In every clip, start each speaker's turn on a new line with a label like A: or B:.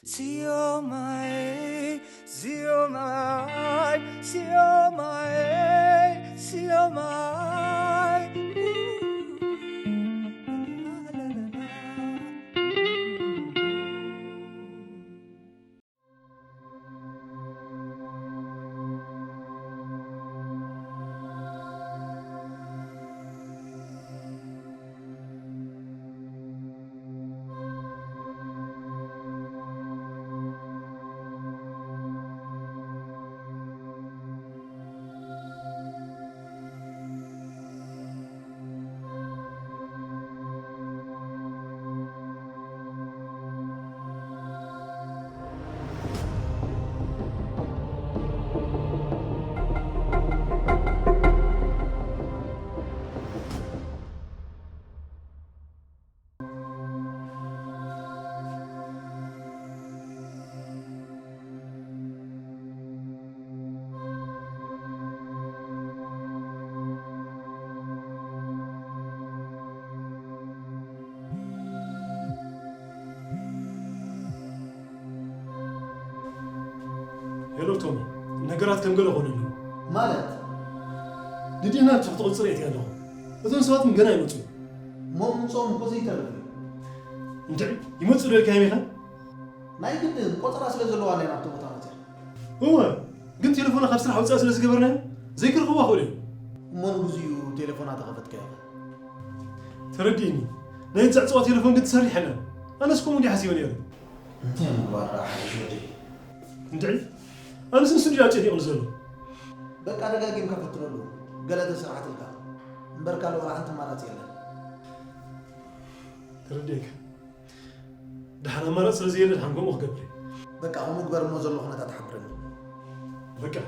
A: Siomai, Siomai, Siomai, Siomai.
B: هلو تومي نقرات كم قالوا هون
C: مالت
B: لدينا تحت قصريتي أنا أظن سوات من قناة يموتوا
C: مو مصوم قصيتة
B: أنت يموتوا لك هاي ميخا
C: ما يقدر قطر أسل زلوا علينا بتوقع متى
B: هو قلت تليفونك خمس ساعات أسل زقبرنا ذكر قوة خولي
C: مو بزيو تليفونات غفت كذا
B: ترديني لا ينزع صوت تليفون قد تسري حنا أنا سكون مدي حسيوني أنا
C: أنت مبارك شو
B: أنت أنا سنسني جاتني أنزله
C: بقى أنا قاعد يمكن فترة قلت سرعة الكا مبارك له راح أنت مرات يلا
B: ترديك دحنا مرات سلزي اللي حنقوم قبلي
C: بقى هم كبر موزل له خنا تحبرني
B: بقى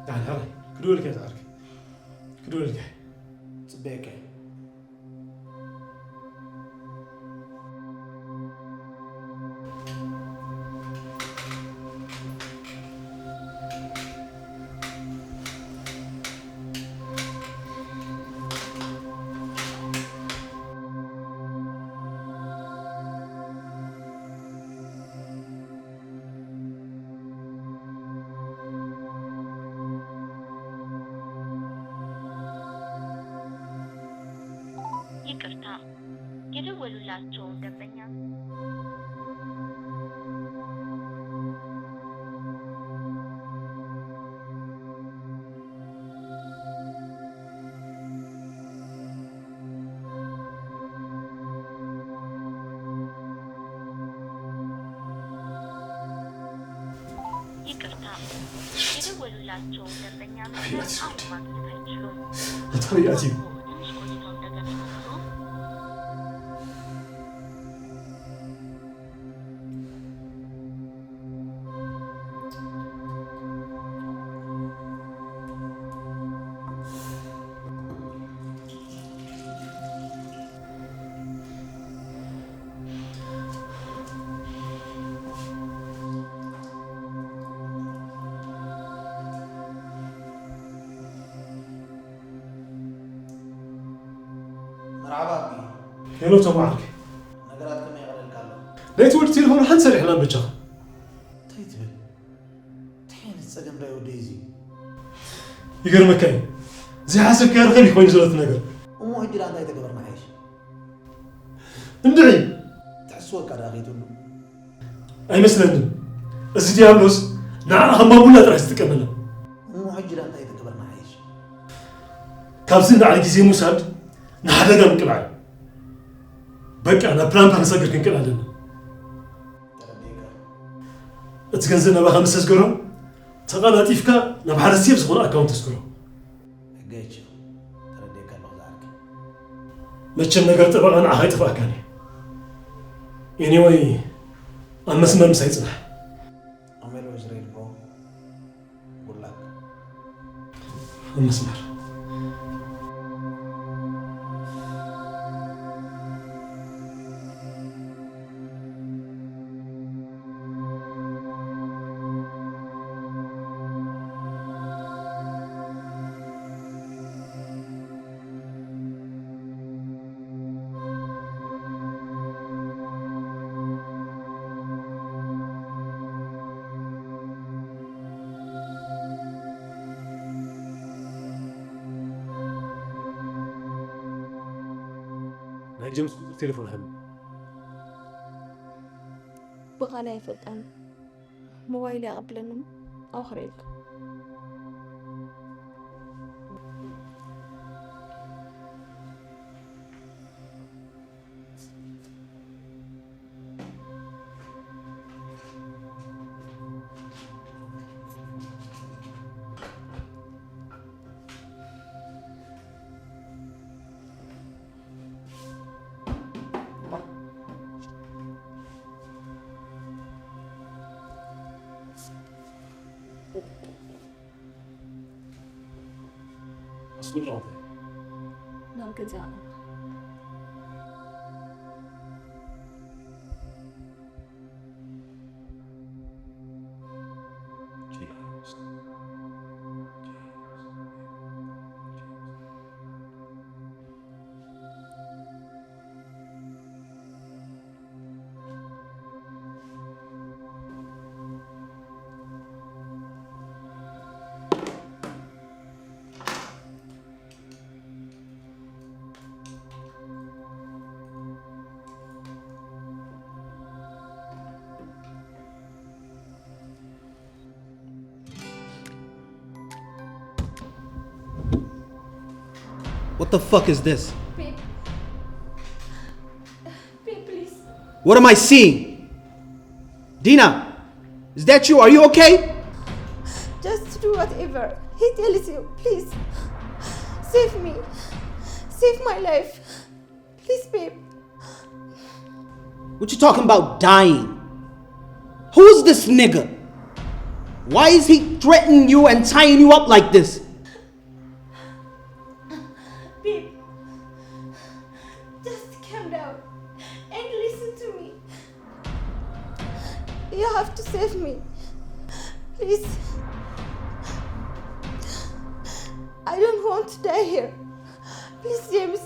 B: تعال هاي كدولك يا تعرك كدولك
C: تبيك
D: ይቅርታ የደወሉላቸው ደንበኛ ይቅርታ የደወሉላቸው ደንበኛ ማግኘት አይችሉም።
B: طريقتي
C: مرحبا
B: هلو تمارك
C: نقرات كم يغلل قالوا
B: لا تقول تليفون حنسرح لنا بجا
C: تيتبل تحين السقم رايو ديزي
B: يقر مكاين زي حسب كان خلي كوين زلت نقر
C: ومو هجران داي تقبرنا عايش
B: اندعي
C: تحسوا كذا غيتو
B: اي مثلا ازي ديابلوس نعم هم بولا ترى استكملنا
C: ومو هجران داي تقبرنا عايش
B: كابزنا على جزي موساد نحدق نقلع بقى انا بلان بنسجل كنقلع لنا
C: ترديك
B: اتجنزنا بخمس اسكرو تقالاتيفكا نبحر السيف زغون اكاونت اسكرو
C: هجيتش ترديك الله زعلك
B: متشم نقر طبقا انا هاي تفاكاني anyway المسمر مسيصنح
C: عملو إسرائيل برو good luck
B: المسمر جيمس تليفون هم
E: بغانا يفلتان موبايلي قبلنم أو خريك
B: أصل الراضي
E: نعم كذا
C: What the fuck is this?
E: Babe. Babe, please.
C: What am I seeing? Dina, is that you? Are you okay?
E: Just do whatever he tells you. Please. Save me. Save my life. Please, babe.
C: What you talking about dying? Who is this nigga? Why is he threatening you and tying you up like this?
E: Babe. Just calm down and listen to me. You have to save me. Please. I don't want to die here. Please, James.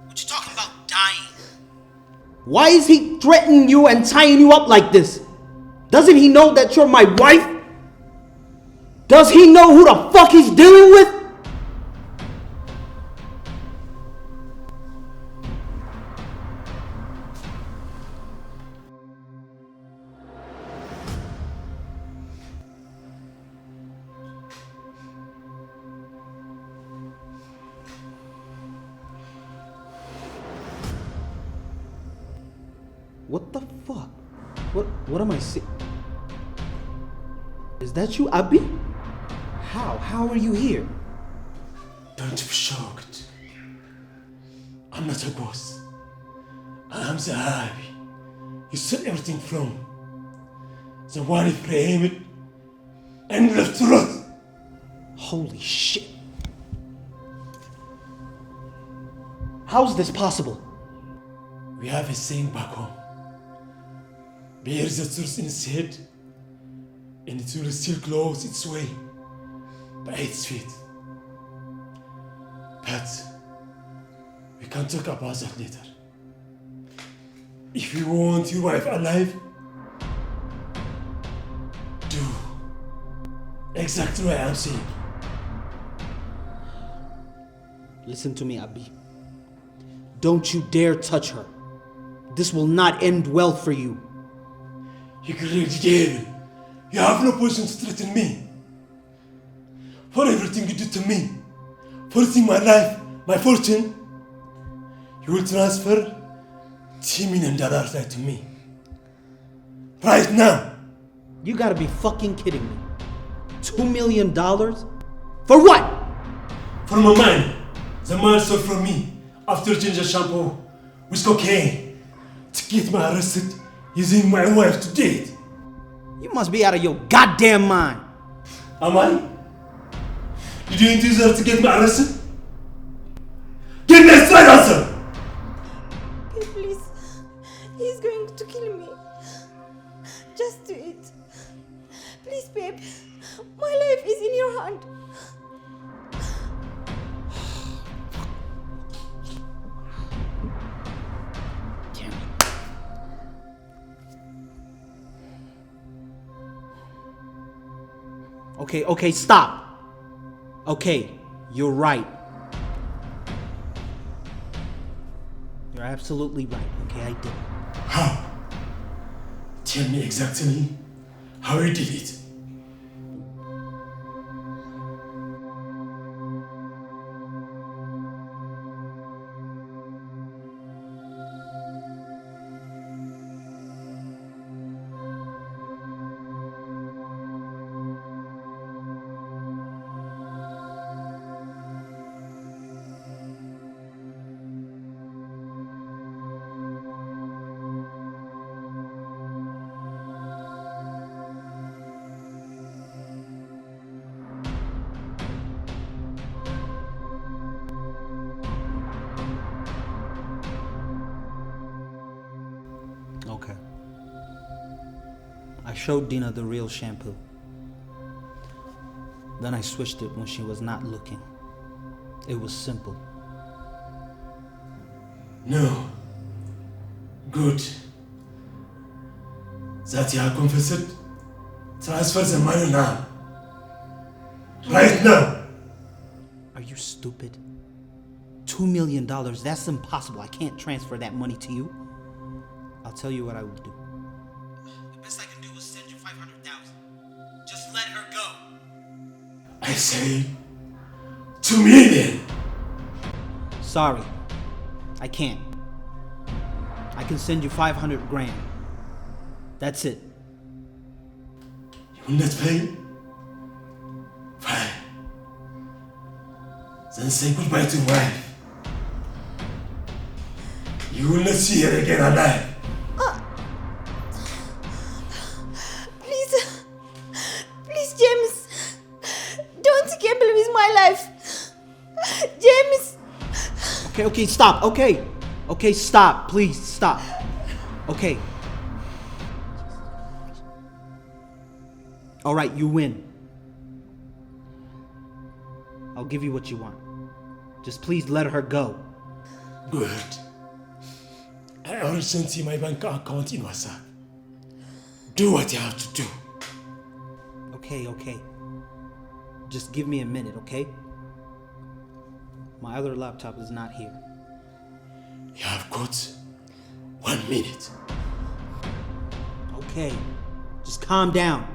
C: What you talking about dying? Why is he threatening you and tying you up like this? Doesn't he know that you're my wife? Does he know who the fuck he's dealing with? What the fuck? What am I seeing? Is that you, Abi? How are you here?
B: Don't be shocked. I'm not a ghost. I'm the Abi. You said everything from the one who framed and left to rot.
C: Holy shit. How's this possible?
B: We have a saying back home. Bear the truth in its head, and it will still close its way by its feet. But we can talk about that later. If you want your wife alive, do exactly what I'm saying.
C: Listen to me, Abi. Don't you dare touch her. This will not end well for you.
B: You greedy devil. You have no position to threaten me. For everything you did to me, for everything my life, my fortune, you will transfer $10 million to me. Right now.
C: You gotta be fucking kidding me. $2 million? For what?
B: For my money. The man stole from me after ginger shampoo with cocaine to get me arrested using my wife to date.
C: You must be out of your goddamn mind.
B: Am I? Did you deserve to get me arrested? Give me a straight answer!
E: Babe, please. He's going to kill me. Just do it. Please, babe. My life is in your hand.
C: Damn it. Okay, stop. Okay, you're right. You're You're absolutely right, okay? I did.
B: How? Tell me exactly how you did it.
C: Okay. I showed Dina the real shampoo. Then I switched it when she was not looking. It was simple.
B: No. Good. That you have confessed? Transfer the money now. Right now.
C: Are you stupid? $2 million, that's impossible. I can't transfer that money to you. I'll tell you what I will do. The best I can do is send you $500,000. Just let her go.
B: I say 2 million.
C: Sorry, I can't. I can send you 500 grand. That's it.
B: You will not pay? Fine. Then say goodbye to your wife. You will not see her again alive.
E: Please, James. Don't gamble with my life. James.
C: Okay, stop. Okay, stop. Please, stop. Okay. All right, you win. I'll give you what you want. Just please let her go.
B: Good. I already sent you my bank account in WhatsApp. Do what you have to do.
C: Okay. Just give me a minute, okay? My other laptop is not here.
B: You have got 1 minute.
C: Okay, just calm down.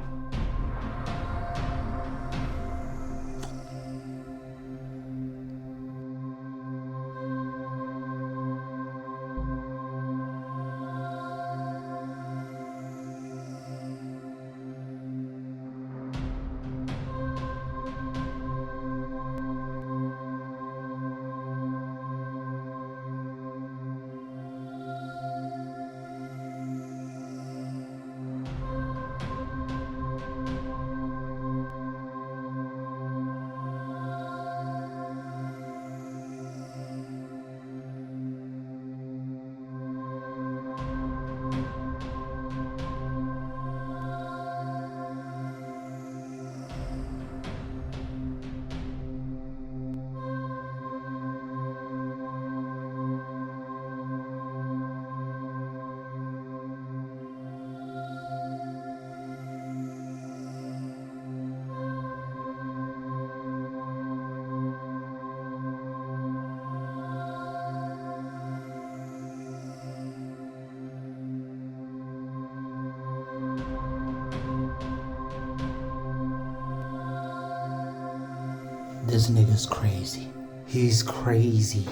C: This nigga's crazy. He's crazy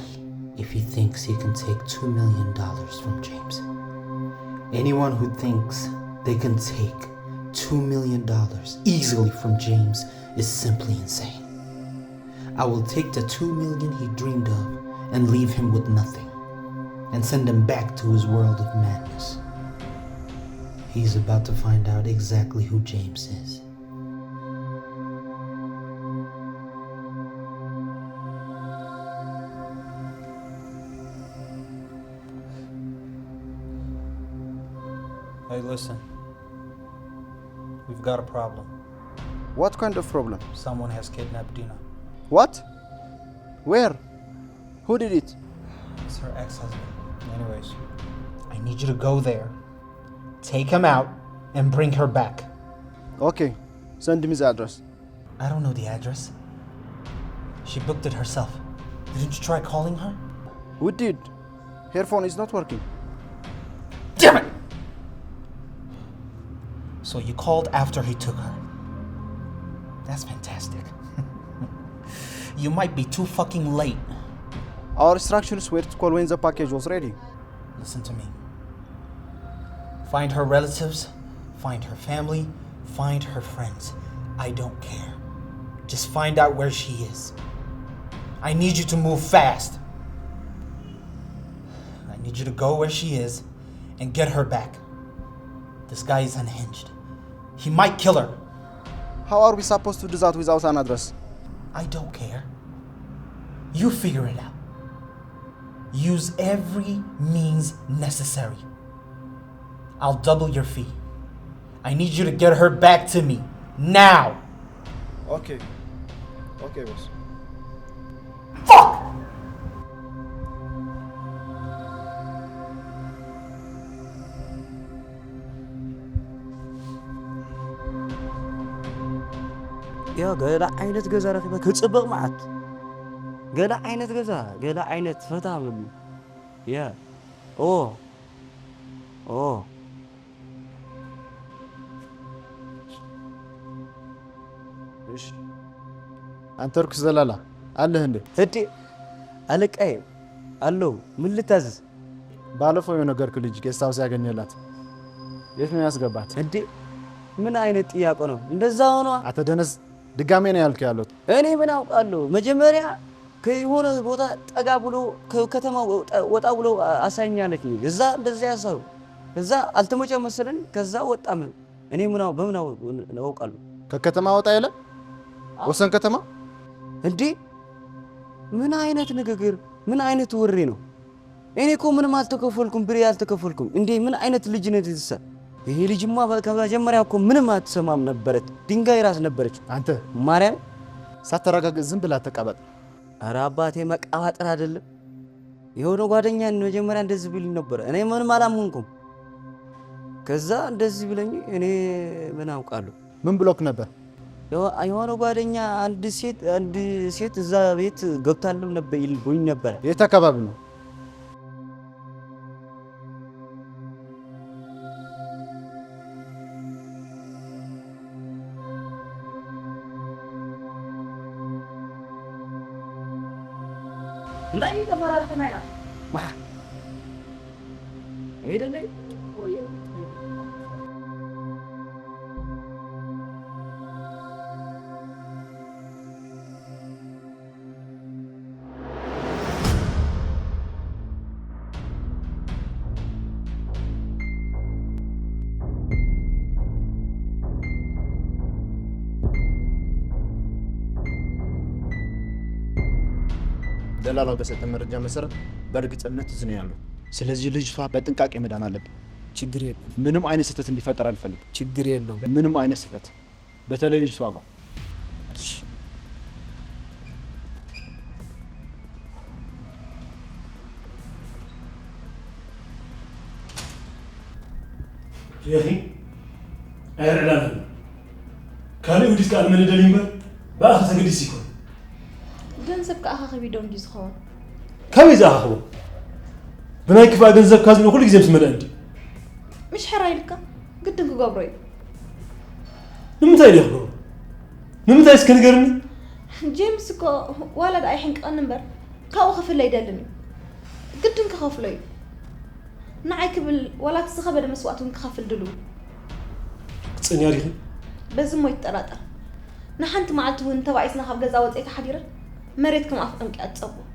C: if he thinks he can take $2 million from James. Anyone who thinks they can take $2 million easily from James is simply insane. I will take the $2 million he dreamed of and leave him with nothing, and send him back to his world of madness. He's about to find out exactly who James is. Hey, listen. We've got a problem.
F: What kind of problem?
C: Someone has kidnapped Dina.
F: What? Where? Who did it?
C: It's her ex-husband. Anyways, I need you to go there, take him out, and bring her back.
F: Okay, send me the address.
C: I don't know the address. She booked it herself. Didn't you try calling her?
F: We did. Her phone is not working.
C: Damn it! So you called after he took her. That's fantastic. You might be too fucking late.
F: Our instructions were to call when the package was ready.
C: Listen to me. Find her relatives, find her family, find her friends. I don't care. Just find out where she is. I need you to move fast. I need you to go where she is and get her back. This guy is unhinged. He might kill her.
F: How are we supposed to do that without an address?
C: I don't care. You figure it out. Use every means necessary. I'll double your fee. I need you to get her back to me. Now!
F: Okay. Okay, boss.
C: Fuck!
G: يا قلا عينت جزا رخيبة كتصبغ معك قلا عينت جزا قلا عينت فتح مني يا اوه
F: ايش انت ركز زلالا አለህ እንዴ
G: እዲ አለቃዬ አለው ምን ልታዝዝ
F: ባለፈው የነገርኩ ልጅ ጌስታውስ ያገኘላት የት ነው ያስገባት
G: እንዴ ምን አይነት ጥያቄ ነው እንደዛ ሆኖ
F: አተደነስ ድጋሜ ነው ያልከው ያለው
G: እኔ ምን አውቃለሁ መጀመሪያ ከሆነ ቦታ ጠጋ ብሎ ከከተማ ወጣ ብሎ አሳኛለች እዛ እንደዚህ ያሳው እዛ አልተመጨ መሰለን ከዛ ወጣም እኔ ምናው በምናው ነው አውቃለሁ
F: ከከተማ ወጣ ያለ ወሰን ከተማ
G: እንዴ ምን አይነት ንግግር ምን አይነት ወሬ ነው እኔ እኮ ምንም አልተከፈልኩም ብሬ አልተከፈልኩም እንዴ ምን አይነት ልጅ ነው እዚህ ይሄ ልጅማ ከመጀመሪያ እኮ ምንም አትሰማም ነበረት ድንጋይ ራስ ነበረች
F: አንተ
G: ማርያም
F: ሳተረጋግ ዝም ብላ ተቀበጥ
G: ኧረ አባቴ መቃዋጥር አይደለም የሆነ ጓደኛ መጀመሪያ እንደዚህ ቢል ነበር እኔ ምንም አላመንኩም ከዛ እንደዚህ ብለኝ እኔ ምን አውቃለሁ
F: ምን ብሎክ ነበር
G: የሆነ ጓደኛ አንድ ሴት እዛ ቤት ገብታለም ነበር ይልቦኝ ነበር
F: የት አካባቢ ነው
G: ላይ ተፈራርተና ያ ማ አይደለ ወይ
F: ደላላው በሰጠን መረጃ መሰረት በእርግጠኝነት እዚህ ነው ያለው ስለዚህ ልጅቷ በጥንቃቄ መዳን አለበት
G: ችግር የለም
F: ምንም አይነት ስህተት እንዲፈጠር አልፈልግም
G: ችግር የለም
F: ምንም አይነት ስህተት በተለይ ልጅቷ ጋር
B: يا أخي أعلن كان يوديك على من الدليل بأخذ سجدي سيكون
E: ገንዘብ ከአኻ ቢዶን ዲዝኾን
B: كم إذا أخذه بناي كيف أجنزب كازم كل جزء مسمى عندي
E: مش حرايلك قدنك قبري
B: نمتى يلي أخبره نمتى يسكن قرني
E: جيمس كو ولد أي حين كأنبر كاو خف اللي يدلني قدنك خف لي نعيك ولا تسخب مسواتهم كخف الدلو
B: تسألني عليه
E: بزم يتطرطر نحنت معلته انت وايسنا خف غزا وصيت حديره مريتكم افقمك اتصبوا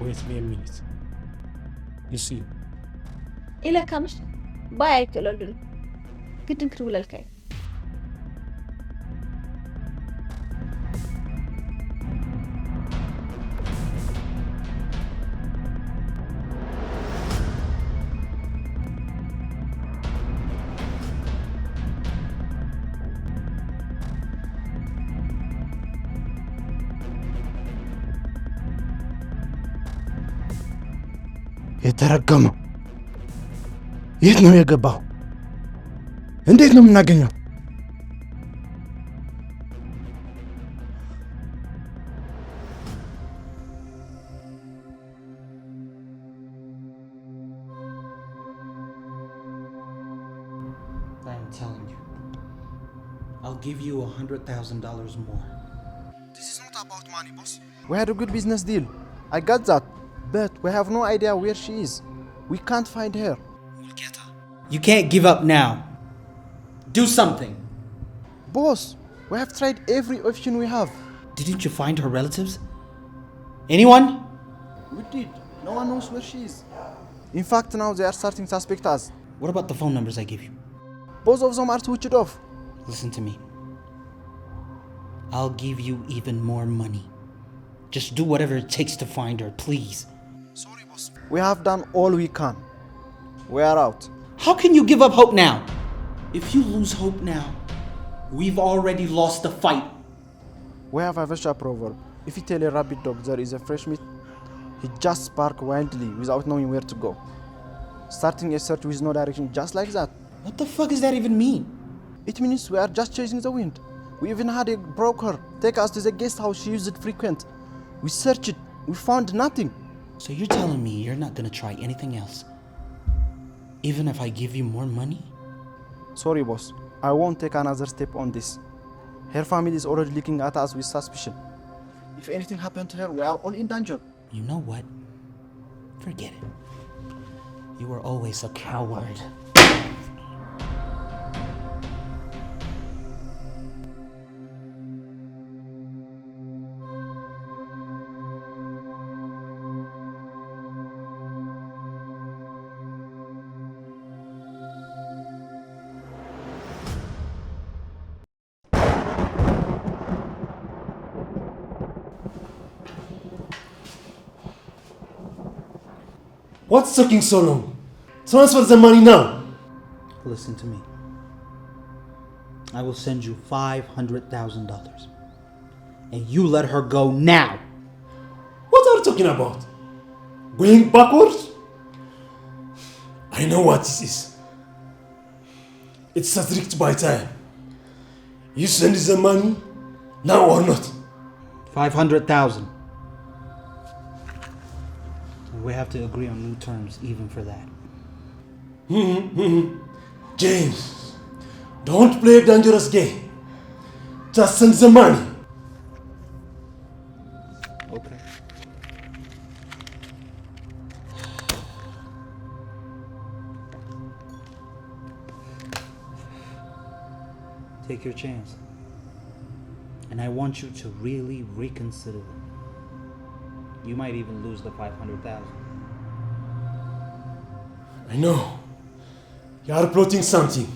B: Wait me a minute. You see?
E: إلا كمش بايك لولو قد نكرول الكاي
F: የተረገመው የት ነው የገባው? እንዴት ነው የምናገኘው?
C: I'm telling you, I'll give you $100,000 more.
F: This is not about money, boss. We had a good business deal. I got that. But we have no idea where she is. We can't find her.
C: We'll get her. You can't give up now. Do something.
F: Boss, we have tried every option we have.
C: Didn't you find her relatives? Anyone?
F: We did. No one knows where she is. In fact, now they are starting to suspect us.
C: What about the phone numbers I give you?
F: Both of them are switched off.
C: Listen to me. I'll give you even more money. Just do whatever it takes to find her, please.
F: Sorry, boss. We have done all we can. We are out.
C: How can you give up hope now? If you lose hope now, we've already lost the fight.
F: We have a Habesha proverb. If you tell a rabid dog there is a fresh meat, he just barks wildly without knowing where to go. Starting a search with no direction just like that.
C: What the fuck does that even mean?
F: It means we are just chasing the wind. We even had a broker take us to the guest house she used frequent. We searched it. We found nothing.
C: So you're telling me you're not gonna try anything else? Even if I give you more money?
F: Sorry, boss. I won't take another step on this. Her family is already looking at us with suspicion. If anything happened to her, we are all in danger.
C: You know what? Forget it. You were always a coward.
B: What's taking so long? Transfer the money now.
C: Listen to me. I will send you $500,000. And you let her go now.
B: What are you talking about? Going backwards? I know what this is. It's a trick by time. You send the money now or not?
C: 500,000. We have to agree on new terms even for that.
B: James, don't play a dangerous game. Just send the money.
C: Okay. Take your chance. And I want you to really reconsider it. You might even lose the 500,000.
B: I know. You are plotting something.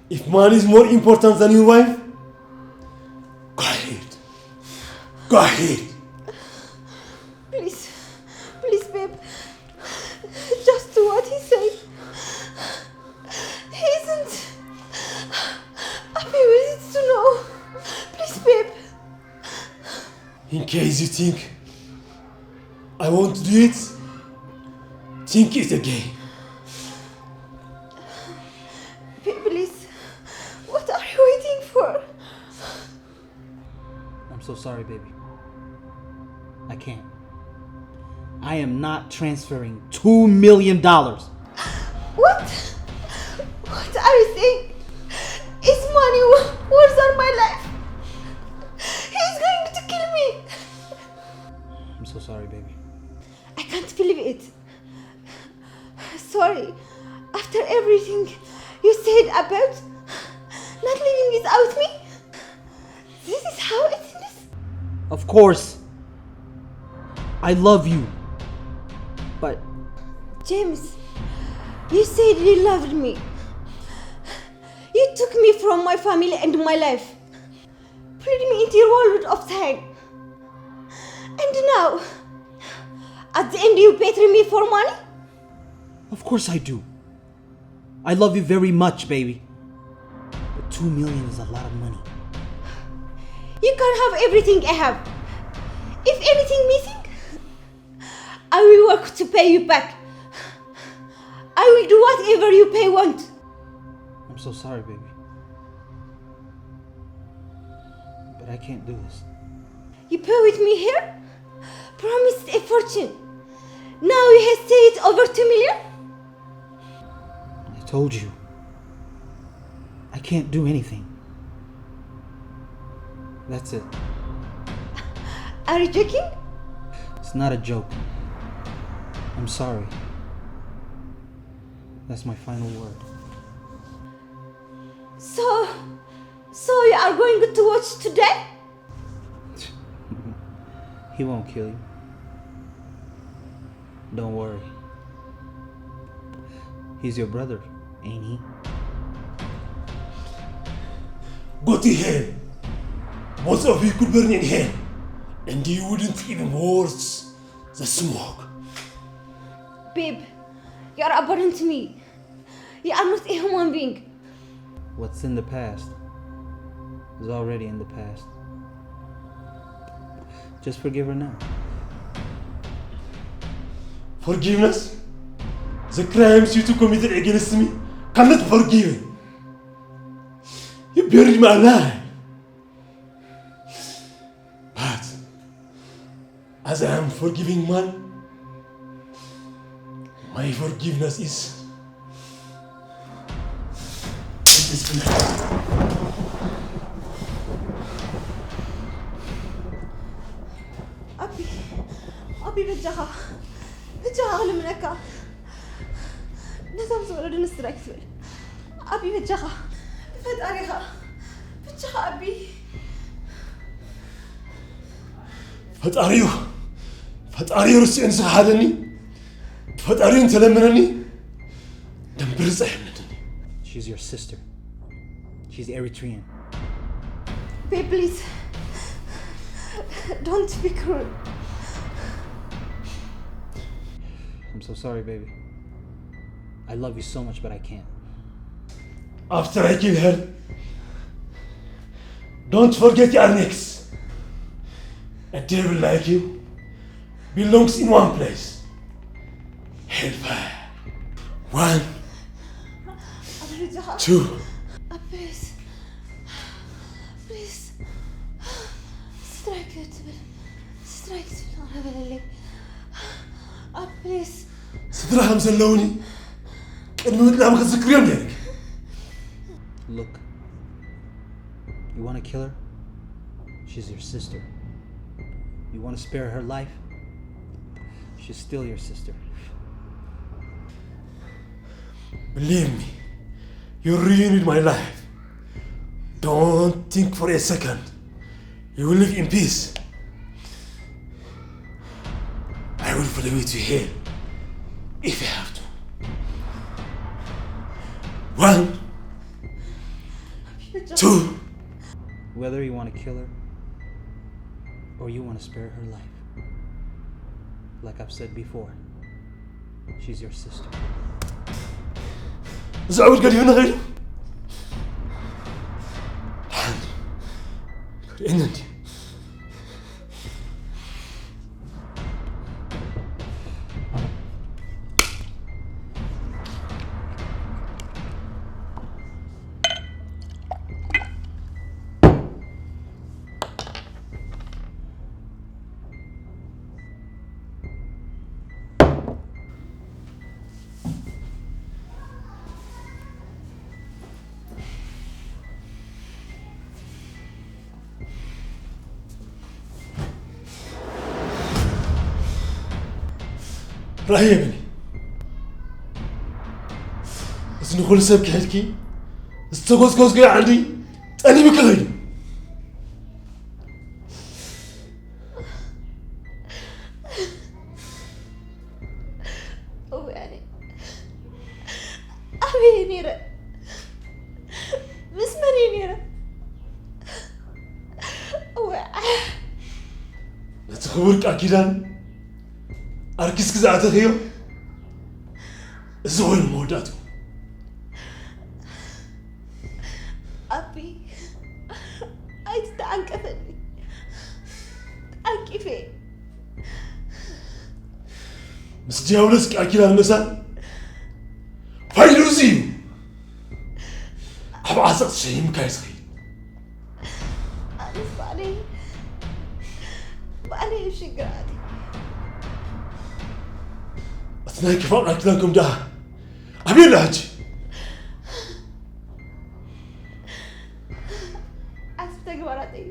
B: If money is more important than your wife, go ahead. Go ahead.
E: Please, please, babe. Just do what he said. He isn't happy with it to know. Please, babe.
B: In case you think I want to do it, think it again.
E: Please, what are you waiting for?
C: I'm so sorry, baby. I can't. I am not transferring $2 million.
E: What? What are you saying? Is money worse than my life? He's going to kill me.
C: I'm so sorry, baby.
E: I can't believe it. Sorry. After everything you said about not living without me, this is how it is.
C: Of course. I love you. But
E: James, you said you loved me. You took me from my family and my life, put me into your world of time. And now, at the end, you betray me for money?
C: of course I do. I love you very much, baby. But $2 million is a lot of money.
E: You can't have everything I have. If anything missing, I will work to pay you back. I will do whatever you pay want.
F: I'm so sorry, baby. But I can't do this.
E: You pay with me here? Promised a fortune. Now you hesitate over 2 million?
F: I told you. I can't do anything. That's it.
E: Are you joking?
F: It's not a joke. I'm sorry. That's my final word.
E: So you are going to watch today?
F: He won't kill you. Don't worry. He's your brother, ain't he?
B: Go to hell. Both of you could burn in hell. And you wouldn't even worse the smoke.
E: Babe, you are abhorrent to me. You are not a human being.
F: What's in the past is already in the past. Just forgive her now.
B: Forgiveness? The crimes you two committed against me cannot be forgiven. You buried me alive. But as I am forgiving man, my forgiveness is infinite.
E: أبي بجها غل منك نزام زولد نسترك تبل أبي بجها فتاريها بجها أبي
B: فتاريو رسي انسى حالني فتاريو انت لمنني دم برزع يمنتني.
F: She's your sister. She's Eritrean.
E: Babe, please don't be cruel.
F: I'm so sorry, baby. I love you so much, but I can't.
B: After I kill her, don't forget your next. A devil like you belongs in one place. Hellfire. 1, 2.
E: Please. Strike it. Please.
B: صدرها مزلوني كلمة لا مخزك اليوم لك.
F: Look, you want to kill her? She's your sister. You want to spare her life? She's still your sister.
B: Believe me, you ruined my life. Don't think for a second. You will live in peace. I will follow you to hell if I have to. 1, 2.
F: Whether you want to kill her or you want to spare her life, like I've said before, she's your sister.
B: زعود قريبنا غيره. إنني راهي يا بني بس نقول سبك حدكي استغوز كوز قاعد عندي أنا بكغير
E: يعني أبي نيرة بس ماني نيرة
B: لا تخبرك أكيدان أركز كذا أتخيل زوين موداتو
E: أبي عايز تعنكفني عنكفي
B: مسجاولس كأكيد المسا فايلوزيو أبغى أسقط شيء مكايسخي
E: أنا صاري ما عليه شيء قرادي
B: أثناء كفاء أكلكم ده أبي اللاج
E: أستغفر قرادي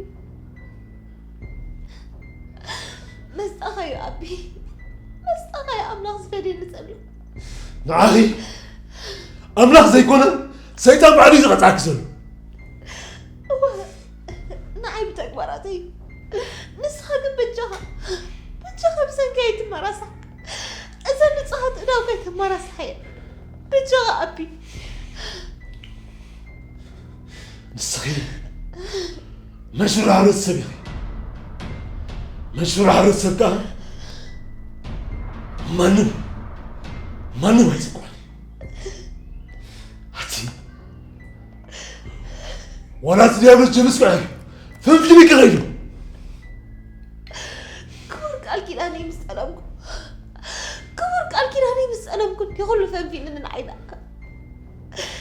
E: مستخي أبي مستخي أملاخ زفدي نسأله
B: نعاهي أملاخ زي كونه سيطان بعدي زغط عكسه
E: نعيب تكبراتي نسخة بجها بسن كيت مراسح إذا نصحت إنا وكيت مراسح بجها أبي
B: نسخي مشروع عروض سبيخي مشروع عروض سبكا مانو هيسقواني هاتي ولا تديابل جمس معي فنفلي بك غيره
E: كبر قال كيلاني مسألمكم كبر قال كيلاني مسألمكم يقول فنفينا نعينا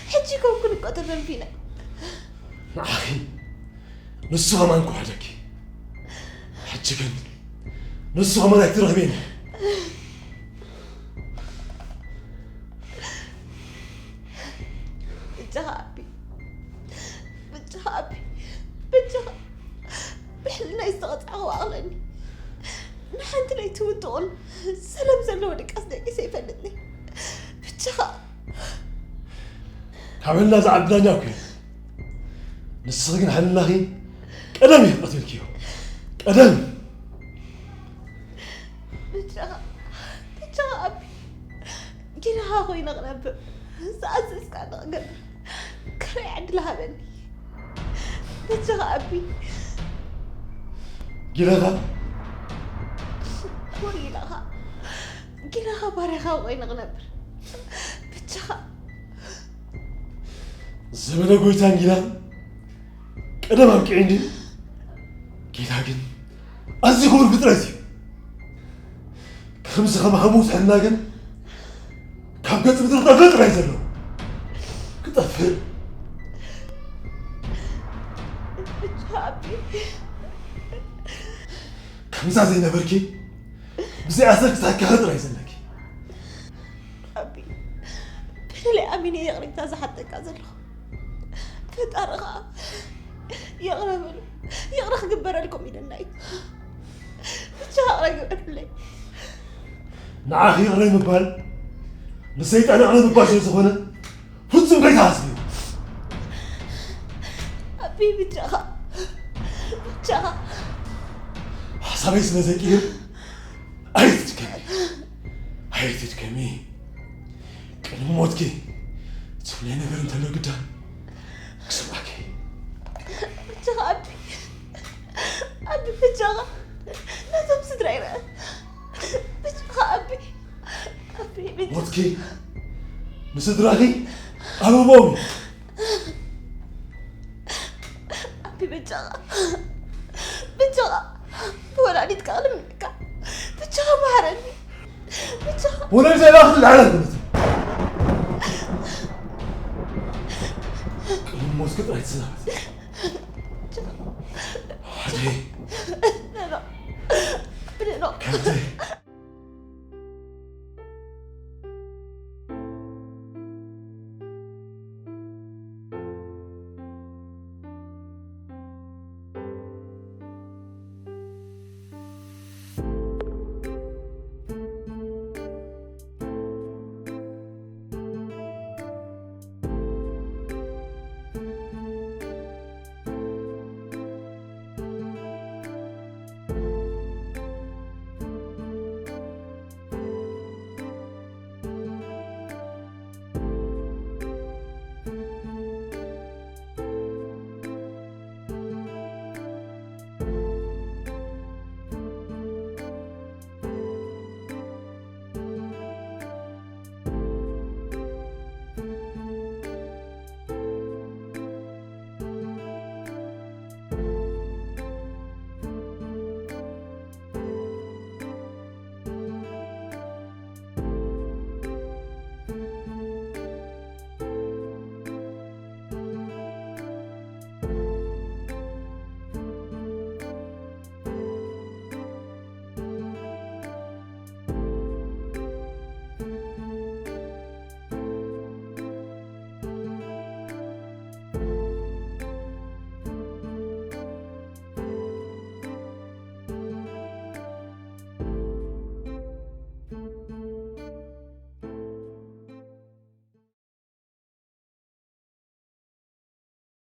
E: حجيكم كن قتل فنفينا
B: أخي نصها ما نكو حدك حجيكن نصها ما نكترهبين
E: بجها بحلنا يستغط عواغلني نحن تلي تودون سلام زلونك أصدقائي سيفلتني بجها
B: عملنا زعبنا ناكل نسخن حلنا هي قدمي قتلكيو قدم
E: بجها أبي جينا هاخوي نغنب سأسس كان نغنب كري عدلها بني بجها أبي
B: جيلها
E: جيلها بارها وين غنبر بجها
B: زمن قويتان جيلها قدم أمك عندي جيلها جن أزي هو البترازي خمسة محمود حنا جن كم قد بدر طفل رايزلو كطفل
E: أبي
B: خمسة زينة بركي بزي أسرك ساكهت رايزلك
E: أبي بني أميني يغرق تازا حتى كازلو فتارغا يغرق قبر لكم من النايت بجها قبر لي
B: نعاخي يغرق مبال نسيت أنا على مبال شو سخونة فوتسم قيت حاسبي
E: أبي بجها
B: حسابي سنزكير هاي تتكمي كان موتكي تسولي نبر انت لو قدام اكسباكي
E: بجها أبي بجها لا تمسد رأينا بجها أبي بجها
B: موتكي مسدراهي أبو بومي
E: أبي بجها ولا أريد كلام منك بجها مهرني بجها
B: ولا زي الآخر العالم قلت كلهم موسكت رايت سنة عادي
E: لا
B: كنتي